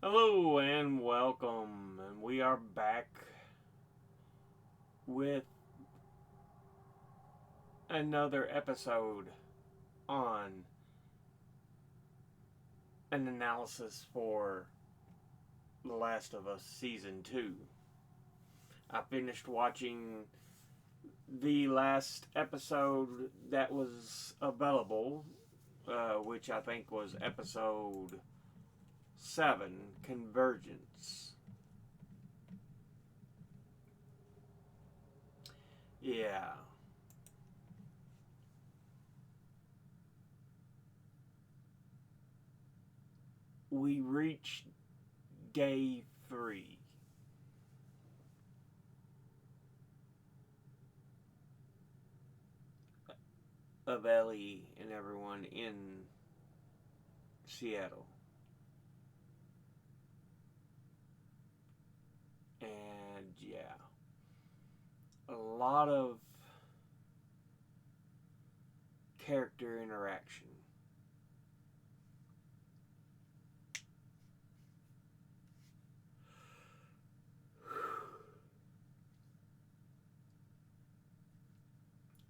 Hello and welcome, and we are back with another episode on an analysis for The Last of Us Season 2. I finished watching the last episode that was available, which I think was episode 7, Convergence. Yeah. We reached day 3 of Ellie and everyone in Seattle. And yeah, a lot of character interaction.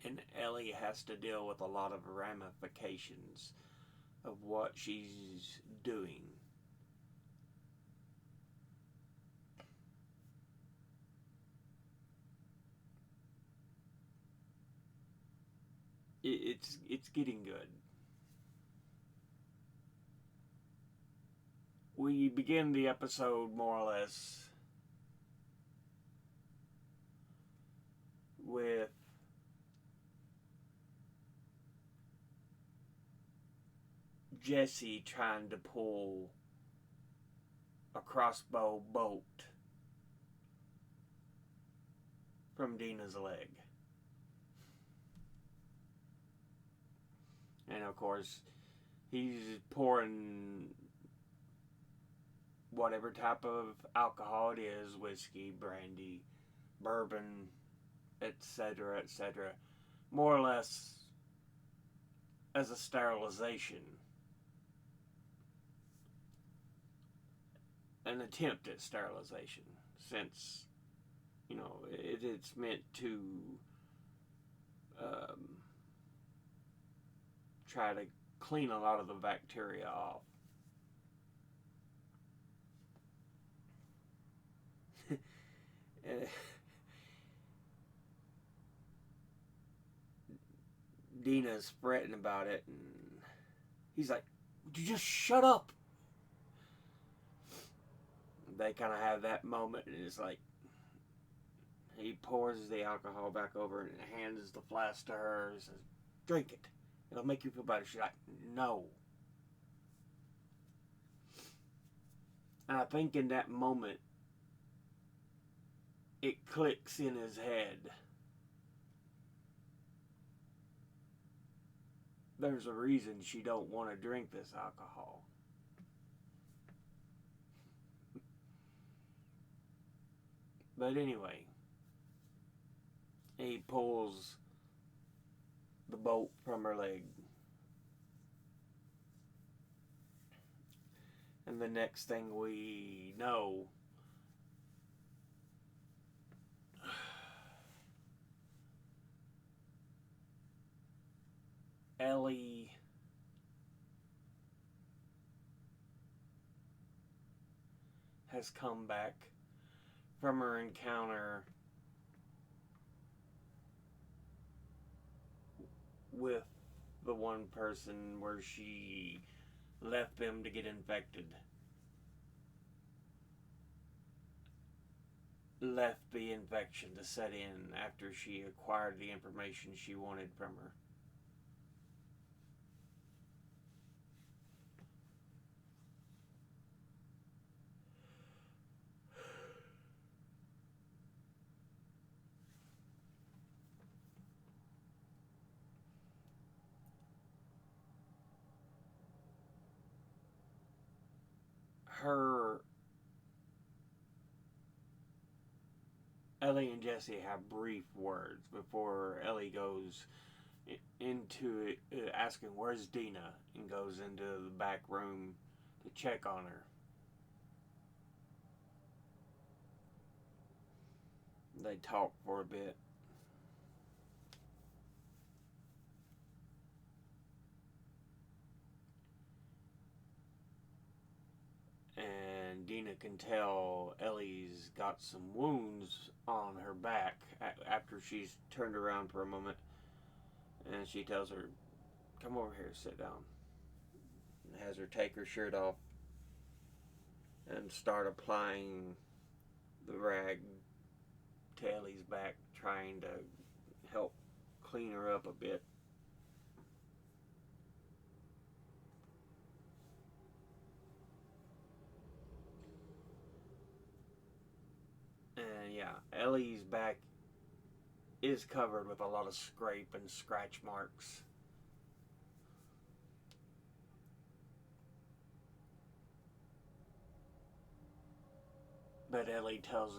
And Ellie has to deal with a lot of ramifications of what she's doing. It's getting good. We begin the episode more or less with Jesse trying to pull a crossbow bolt from Dina's leg. And of course, he's pouring whatever type of alcohol it is, whiskey, brandy, bourbon, etc., etc., more or less as a sterilization, an attempt at sterilization, since, it's meant to um, try to clean a lot of the bacteria off. Dina's fretting about it, and he's like, "Would you just shut up?" They kind of have that moment, and it's like he pours the alcohol back over and hands the flask to her and says, "Drink it. It'll make you feel better." She's like, "No." And I think in that moment, it clicks in his head. There's a reason she don't want to drink this alcohol. But anyway, he pulls the bolt from her leg. And the next thing we know, Ellie has come back from her encounter with the one person where she left them to get infected. Left the infection to set in after she acquired the information she wanted from her. Her Ellie and Jesse have brief words before Ellie goes into it, asking where's Dina, and goes into the back room to check on her. They talk for a bit. And Dina can tell Ellie's got some wounds on her back after she's turned around for a moment. And she tells her, "Come over here, sit down." And has her take her shirt off and start applying the rag to Ellie's back, trying to help clean her up a bit. And yeah, Ellie's back is covered with a lot of scrape and scratch marks. But Ellie tells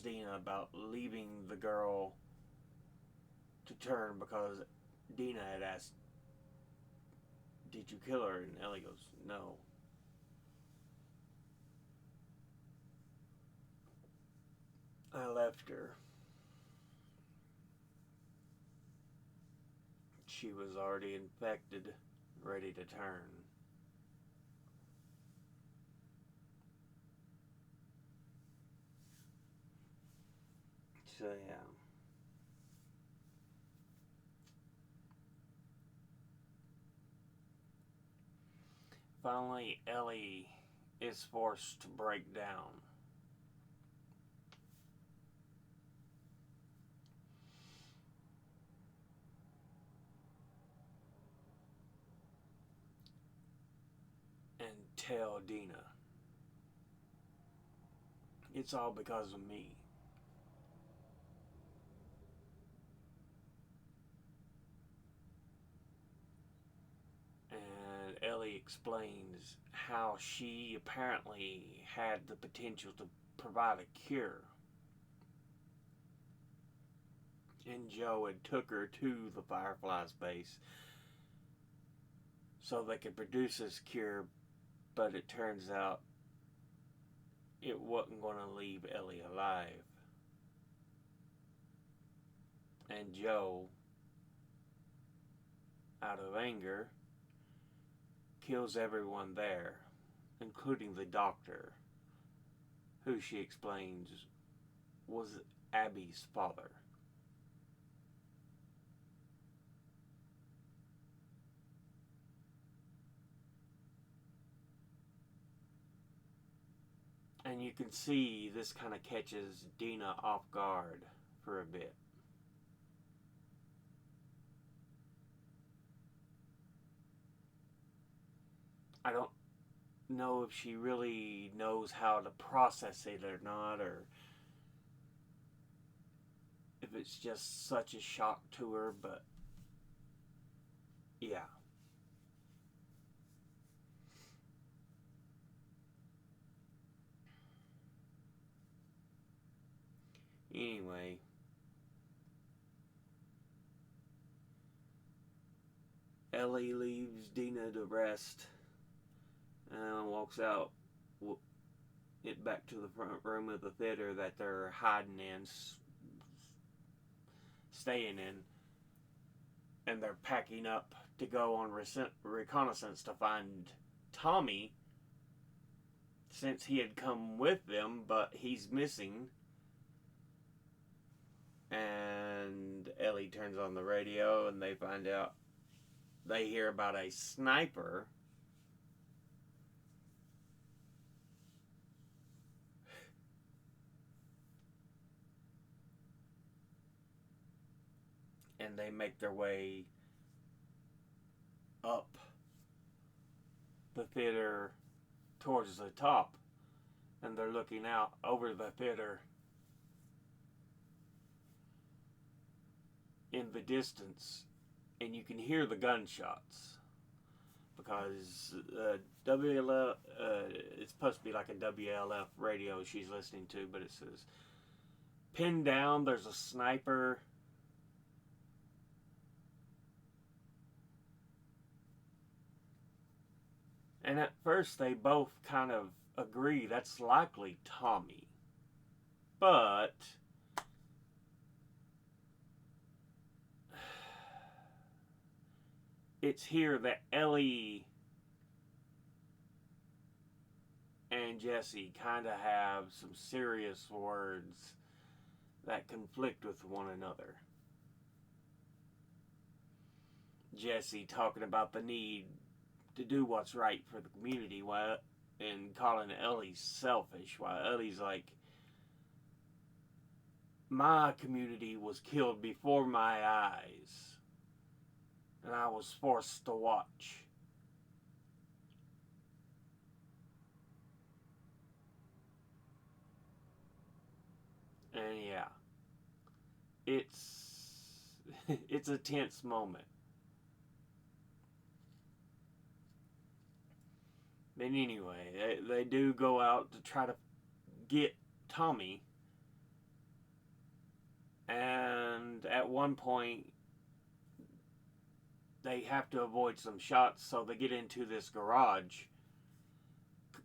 Dina about leaving the girl to turn because Dina had asked, "Did you kill her?" And Ellie goes, "No." "I left her. She was already infected, ready to turn." So yeah. Finally, Ellie is forced to break down. And tell Dina, "It's all because of me." And Ellie explains how she apparently had the potential to provide a cure. And Joe had took her to the Firefly's base so they could produce this cure, but it turns out it wasn't going to leave Ellie alive. And Joe, out of anger, kills everyone there, including the doctor, who she explains was Abby's father. And you can see this kind of catches Dina off guard for a bit. I don't know if she really knows how to process it or not, or if it's just such a shock to her, but yeah. Anyway, Ellie leaves Dina to rest and walks out it back to the front room of the theater that they're hiding in, staying in, and they're packing up to go on reconnaissance to find Tommy, since he had come with them, but he's missing. And Ellie turns on the radio and they hear about a sniper and they make their way up the theater towards the top, and they're looking out over the theater in the distance, and you can hear the gunshots because WLF, it's supposed to be like a WLF radio she's listening to, but it says, "Pinned down, there's a sniper." And at first, they both kind of agree that's likely Tommy. But it's here that Ellie and Jesse kind of have some serious words that conflict with one another. Jesse talking about the need to do what's right for the community and calling Ellie selfish, while Ellie's like, my community was killed before my eyes, and I was forced to watch. And yeah, it's it's a tense moment. But anyway, they do go out to try to get Tommy, and at one point they have to avoid some shots, so they get into this garage.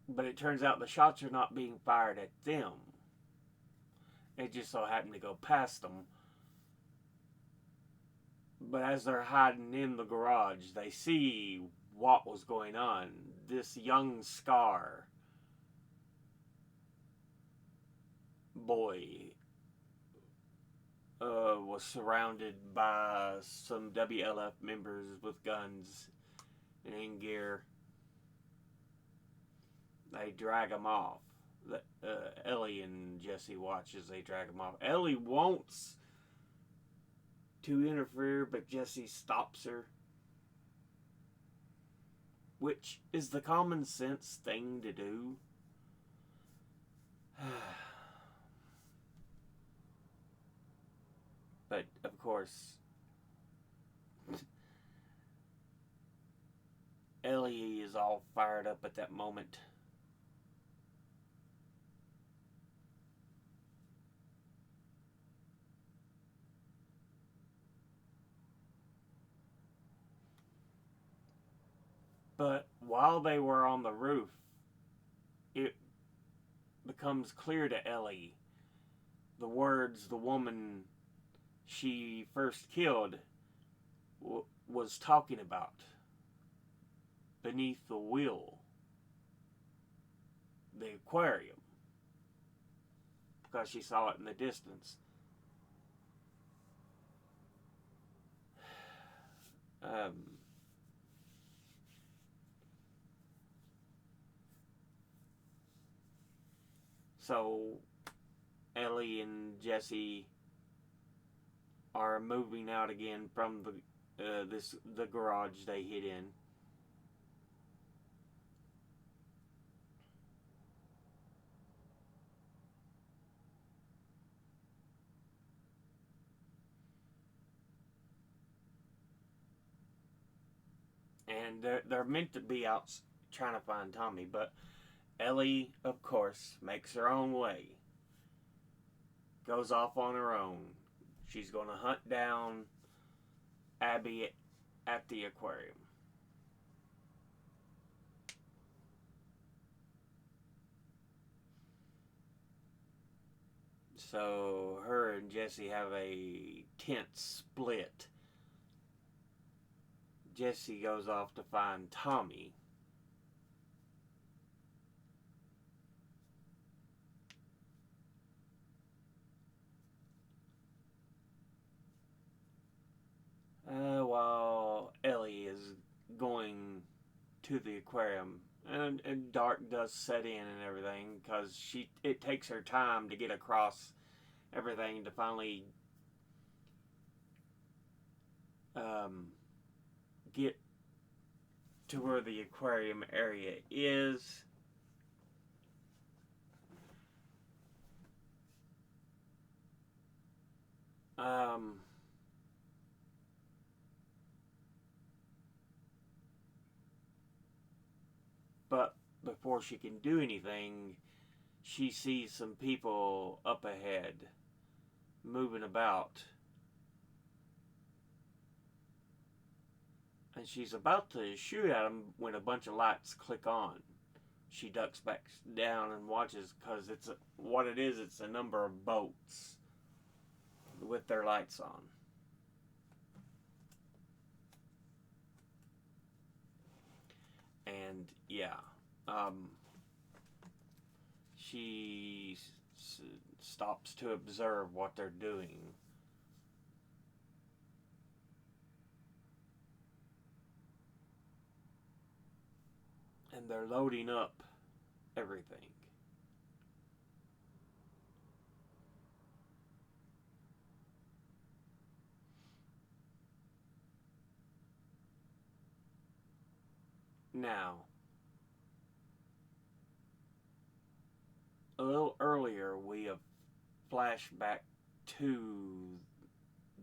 But it turns out the shots are not being fired at them. It just so happened to go past them. But as they're hiding in the garage, they see what was going on. This young Scar boy was surrounded by some WLF members with guns and in gear. They drag him off. Ellie and Jesse watch as they drag him off. Ellie wants to interfere, but Jesse stops her, which is the common sense thing to do. But of course, Ellie is all fired up at that moment. But while they were on the roof, it becomes clear to Ellie the words the woman she first killed was talking about beneath the wheel, the aquarium, because she saw it in the distance. So Ellie and Jesse are moving out again from the garage they hid in. And they're meant to be out trying to find Tommy, but Ellie, of course, makes her own way. Goes off on her own. She's going to hunt down Abby at the aquarium. So her and Jesse have a tense split. Jesse goes off to find Tommy. While Ellie is going to the aquarium, and dark does set in and everything, because it takes her time to get across everything to finally get to where the aquarium area is. But before she can do anything, she sees some people up ahead moving about. And she's about to shoot at them when a bunch of lights click on. she ducks back down and watches, because what it is, it's a number of boats with their lights on. And yeah, she stops to observe what they're doing. And they're loading up everything. Now, a little earlier, we have flashed back to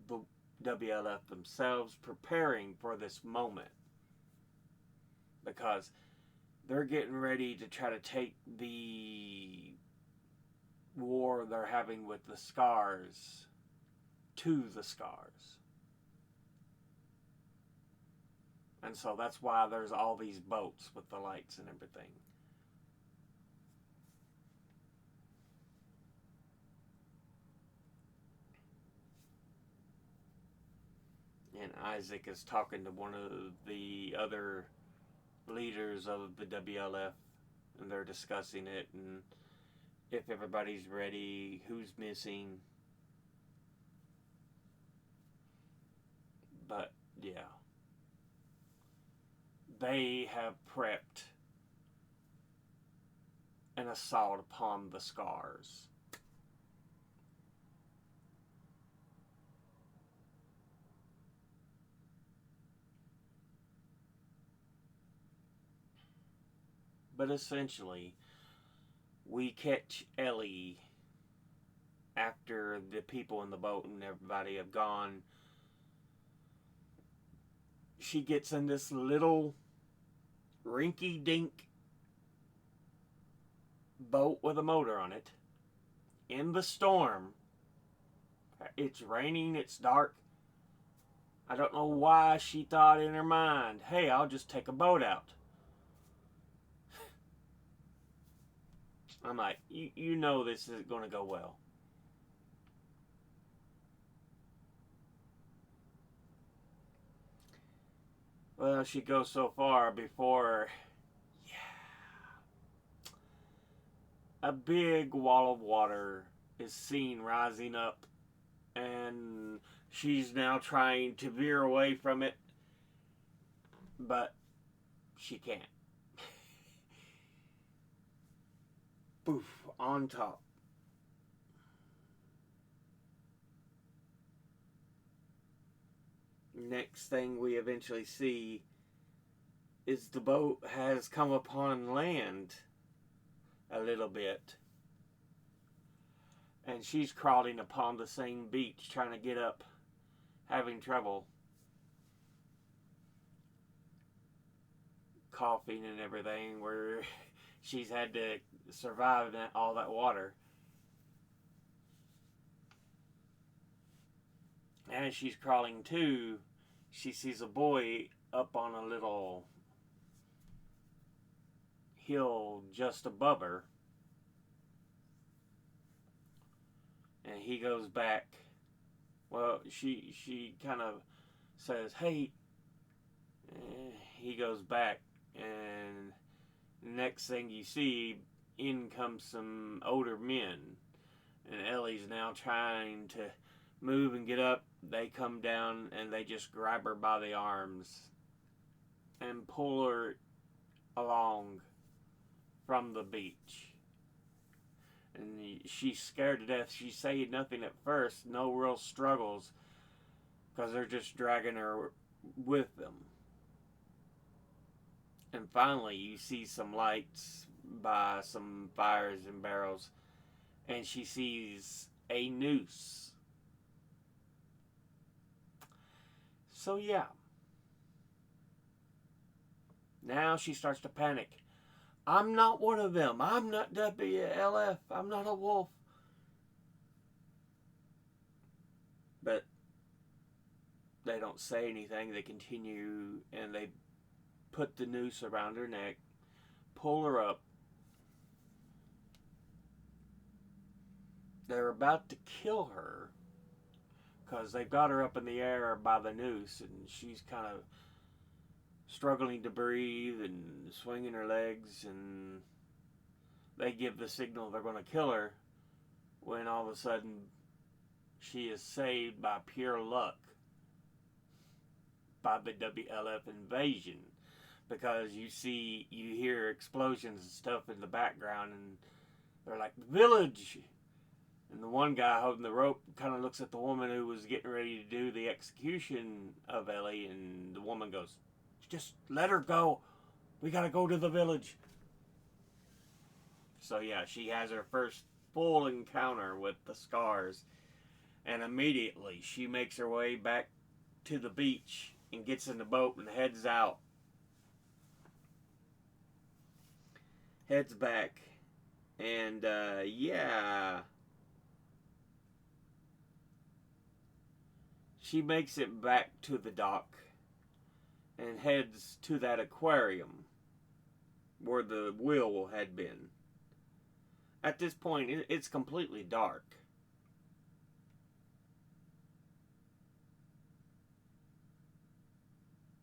the WLF themselves preparing for this moment, because they're getting ready to try to take the war they're having with the Scars to the Scars. And so that's why there's all these boats with the lights and everything. And Isaac is talking to one of the other leaders of the WLF, and they're discussing it, and if everybody's ready, who's missing. But yeah, they have prepped an assault upon the Scars. But essentially, we catch Ellie after the people in the boat and everybody have gone. She gets in this little rinky-dink boat with a motor on it in the storm. It's raining, it's dark. I don't know why she thought in her mind, hey, I'll just take a boat out. I'm like, you know this isn't going to go well. Well, she goes so far before, a big wall of water is seen rising up, and she's now trying to veer away from it, but she can't. Poof, on top. Next thing we eventually see is the boat has come upon land a little bit, and she's crawling upon the same beach trying to get up, having trouble, coughing and everything, where she's had to survive all that water. And as she's crawling too, she sees a boy up on a little hill just above her, and he goes back. Well, she kind of says, hey. He goes back, and next thing you see, in comes some older men, and Ellie's now trying to move and get up. They come down and they just grab her by the arms and pull her along from the beach. And she's scared to death. She's saying nothing at first, no real struggles, because they're just dragging her with them. And finally, you see some lights by some fires and barrels, and she sees a noose. So yeah. Now she starts to panic. I'm not one of them. I'm not WLF. I'm not a wolf. But they don't say anything. They continue, and they put the noose around her neck, pull her up, they're about to kill her because they've got her up in the air by the noose, and she's kind of struggling to breathe and swinging her legs, and they give the signal they're going to kill her, when all of a sudden she is saved by pure luck by the WLF invasion, because you hear explosions and stuff in the background, and they're like, village. And the one guy holding the rope kind of looks at the woman who was getting ready to do the execution of Ellie, and the woman goes, just let her go. We gotta go to the village. So yeah, she has her first full encounter with the scars, and immediately she makes her way back to the beach and gets in the boat and heads out. Heads back. And yeah, she makes it back to the dock and heads to that aquarium where the wheel had been. At this point, it's completely dark.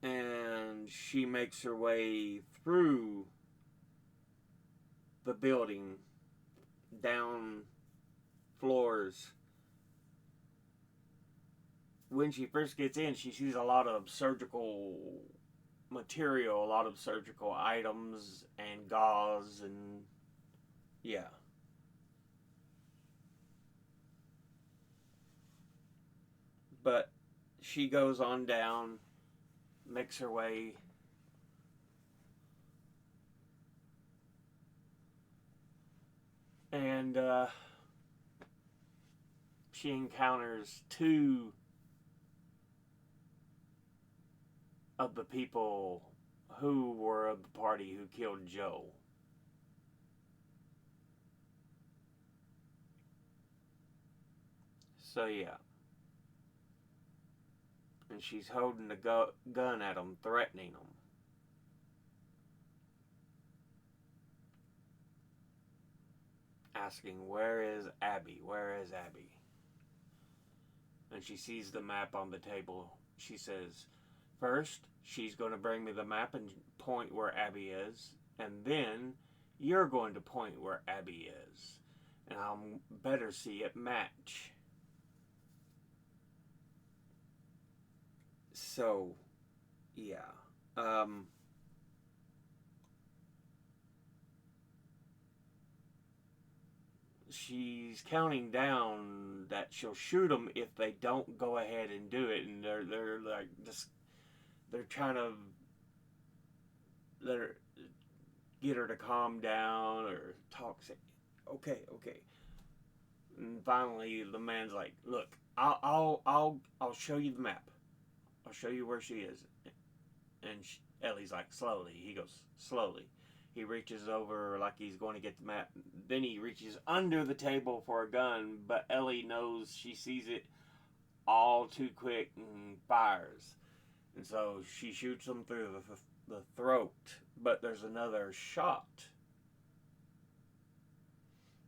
And she makes her way through the building, down floors. When she first gets in, she sees a lot of surgical material, a lot of surgical items and gauze, and yeah. But she goes on down, makes her way and she encounters two of the people who were of the party who killed Joe. So yeah. And she's holding a gun at them, threatening them. Asking, where is Abby? Where is Abby? And she sees the map on the table. She says, first, she's going to bring me the map and point where Abby is. And then, you're going to point where Abby is. And I'll better see it match. So, yeah. She's counting down that she'll shoot them if they don't go ahead and do it, and they're like just they're trying to get her to calm down or talk. Say, okay. And finally, the man's like, "Look, I'll show you the map. I'll show you where she is." And Ellie's like, "Slowly." He goes, "Slowly." He reaches over like he's going to get the map. Then he reaches under the table for a gun, but Ellie knows, she sees it all too quick and fires. And so she shoots him through the throat, but there's another shot.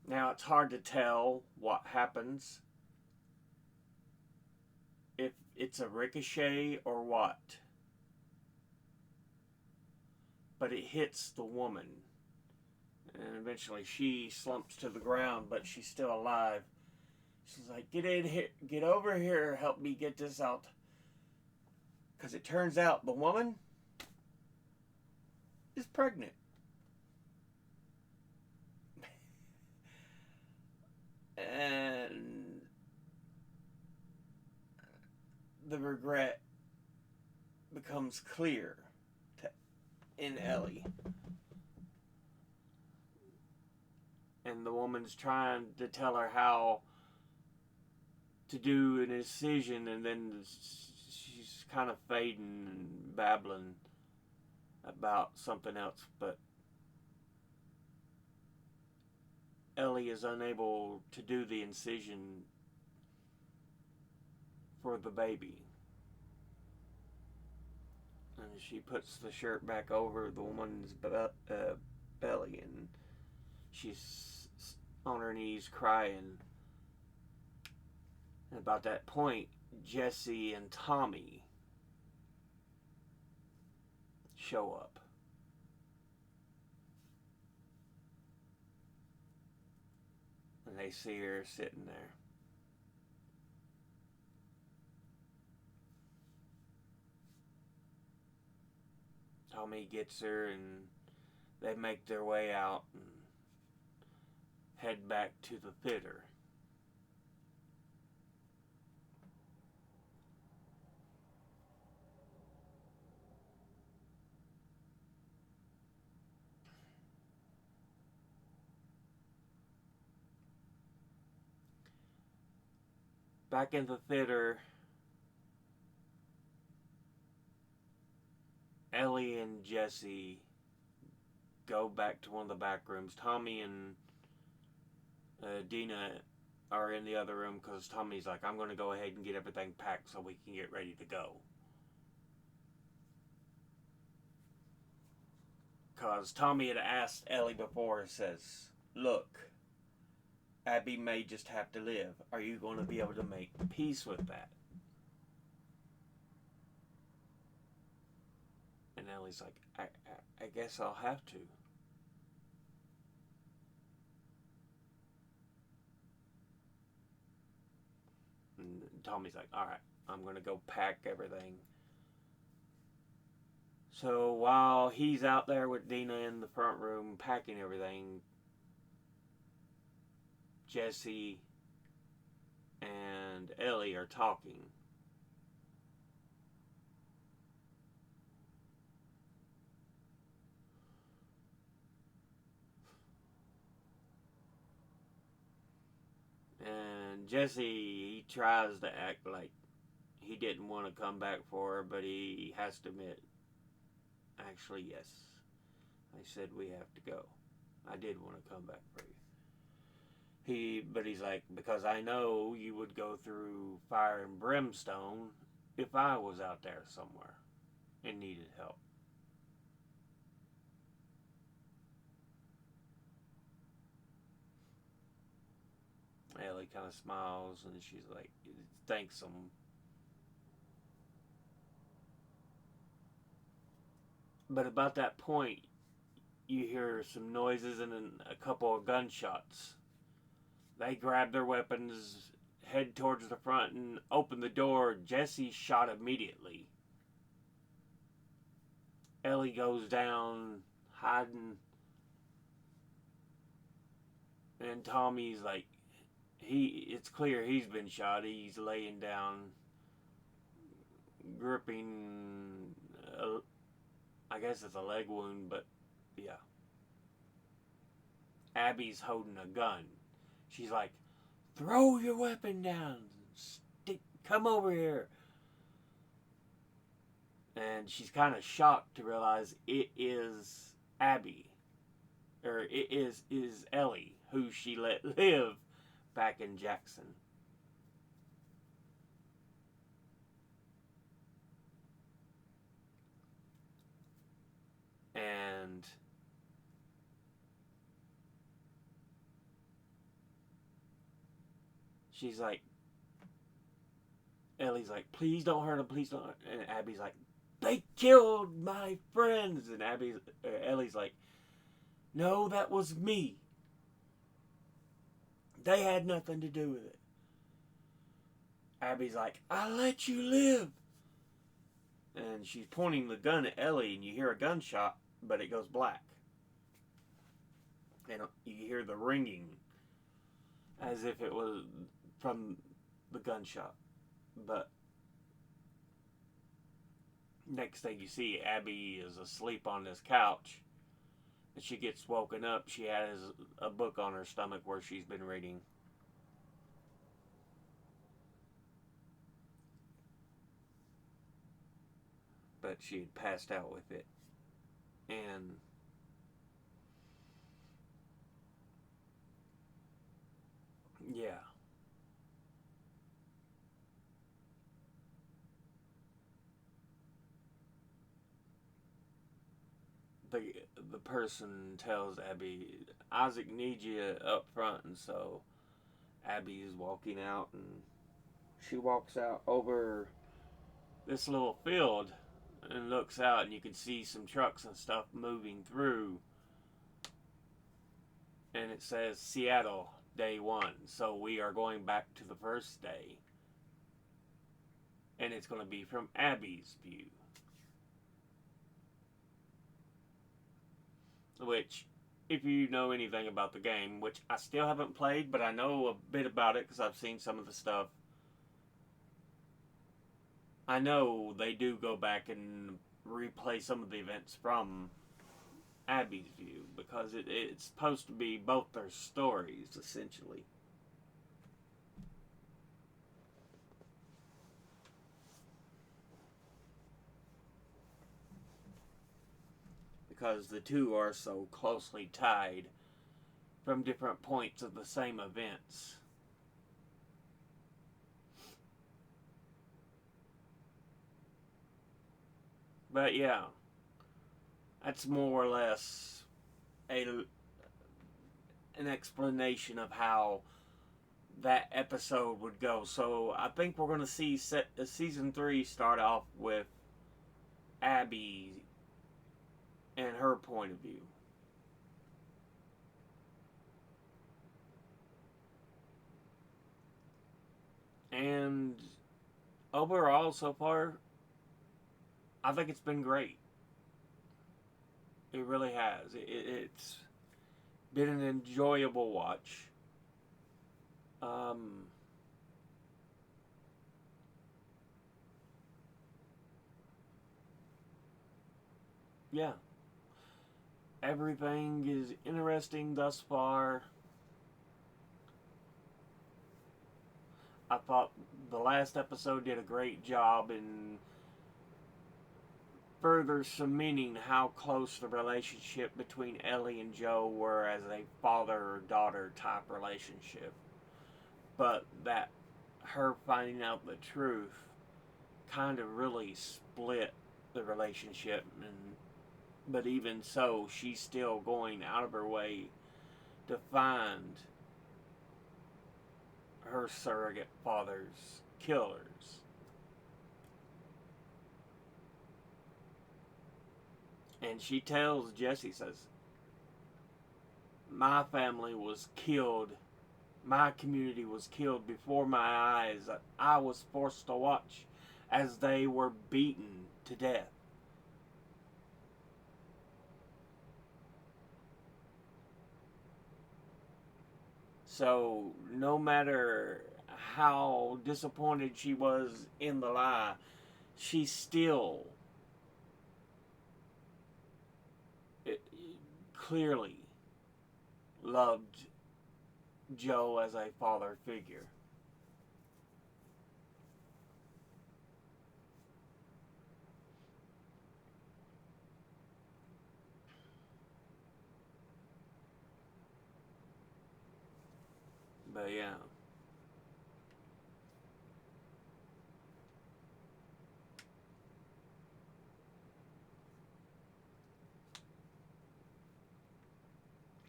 Now it's hard to tell what happens, if it's a ricochet or what. But it hits the woman. And eventually she slumps to the ground, but she's still alive. She's like, get in here, get over here, help me get this out. Because it turns out the woman is pregnant. And the regret becomes clear in Ellie. And the woman's trying to tell her how to do an incision, and then she's kind of fading and babbling about something else, but Ellie is unable to do the incision for the baby. And she puts the shirt back over the woman's belly, and she's on her knees crying. And about that point, Jesse and Tommy show up. And they see her sitting there. Tommy gets her, and they make their way out and head back to the theater. Back in the theater, Ellie and Jesse go back to one of the back rooms. Tommy and Dina are in the other room because Tommy's like, I'm going to go ahead and get everything packed so we can get ready to go. Because Tommy had asked Ellie before, says, look, Abby may just have to live. Are you going to be able to make peace with that? And Ellie's like, I guess I'll have to. And Tommy's like, alright, I'm going to go pack everything. So while he's out there with Dina in the front room packing everything, Jesse and Ellie are talking. And Jesse, he tries to act like he didn't want to come back for her, but he has to admit, actually, yes, I said we have to go. I did want to come back for you. But he's like, because I know you would go through fire and brimstone if I was out there somewhere and needed help. Ellie kind of smiles and she's like, thanks him. But about that point, you hear some noises and a couple of gunshots. They grab their weapons, head towards the front, and open the door. Jesse's shot immediately. Ellie goes down, hiding, and Tommy's like, it's clear he's been shot. He's laying down, gripping, I guess it's a leg wound, but yeah. Abby's holding a gun. She's like, throw your weapon down. Come over here. And she's kind of shocked to realize it is Abby. Or it is Ellie, who she let live back in Jackson. And she's like, Ellie's like, please don't hurt him, please don't. And Abby's like, they killed my friends. And Ellie's like, no, that was me. They had nothing to do with it. Abby's like, I let you live. And she's pointing the gun at Ellie, and you hear a gunshot, but it goes black. And you hear the ringing as if it was from the gunshot. But next thing you see, Abby is asleep on this couch. And she gets woken up. She has a book on her stomach where she's been reading. But she had passed out with it. And yeah. The, the person tells Abby, Isaac needs you up front. And so Abby is walking out, and She walks out over this little field and looks out, and you can see some trucks and stuff moving through. And it says Seattle, day one. So we are going back to the first day. And it's going to be from Abby's view. Which, if you know anything about the game, which I still haven't played, but I know a bit about it because I've seen some of the stuff. I know they do go back and replay some of the events from Abby's view because it's supposed to be both their stories, essentially. Because the two are so closely tied from different points of the same events. But yeah, that's more or less an explanation of how that episode would go. So I think we're going to see season 3 start off with Abby and her point of view. And overall, so far, I think it's been great. It really has. It's been an enjoyable watch. Um, yeah, everything is interesting thus far. I thought the last episode did a great job in further cementing how close the relationship between Ellie and Joe were as a father-daughter type relationship. But that her finding out the truth kind of really split the relationship, but even so, she's still going out of her way to find her surrogate father's killers. And she tells Jesse, says, my family was killed, my community was killed before my eyes. I was forced to watch as they were beaten to death. So no matter how disappointed she was in the lie, she still clearly loved Joe as a father figure. But yeah.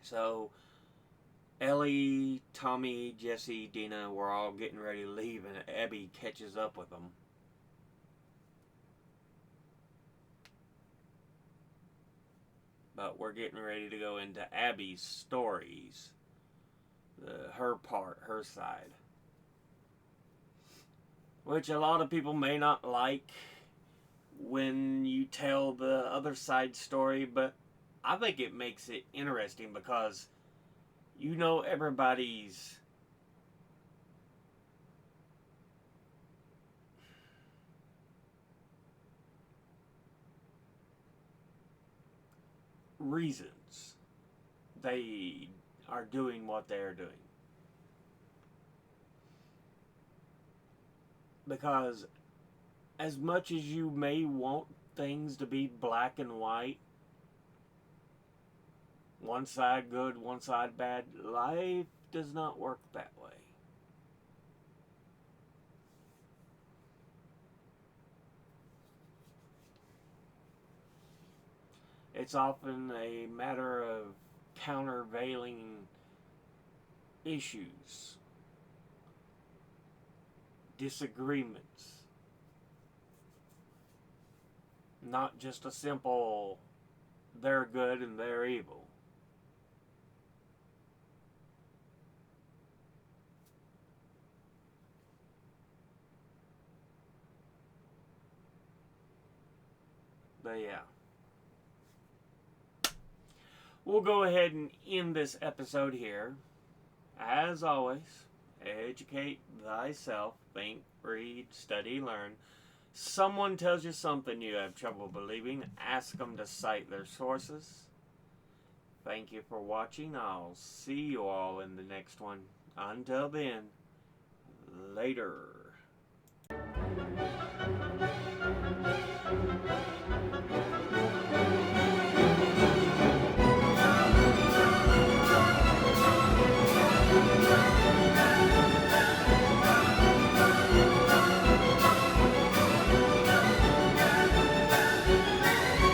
So Ellie, Tommy, Jesse, Dina were all getting ready to leave, and Abby catches up with them. But we're getting ready to go into Abby's stories, her part, her side, which a lot of people may not like when you tell the other side story, but I think it makes it interesting because you know everybody's reasons they are doing what they're doing. Because as much as you may want things to be black and white, one side good, one side bad, life does not work that way. It's often a matter of countervailing issues. disagreements. Not just a simple, they're good and they're evil. But yeah. We'll go ahead and end this episode here. As always, educate thyself. Think, read, study, learn. Someone tells you something you have trouble believing, ask them to cite their sources. Thank you for watching. I'll see you all in the next one. Until then, later.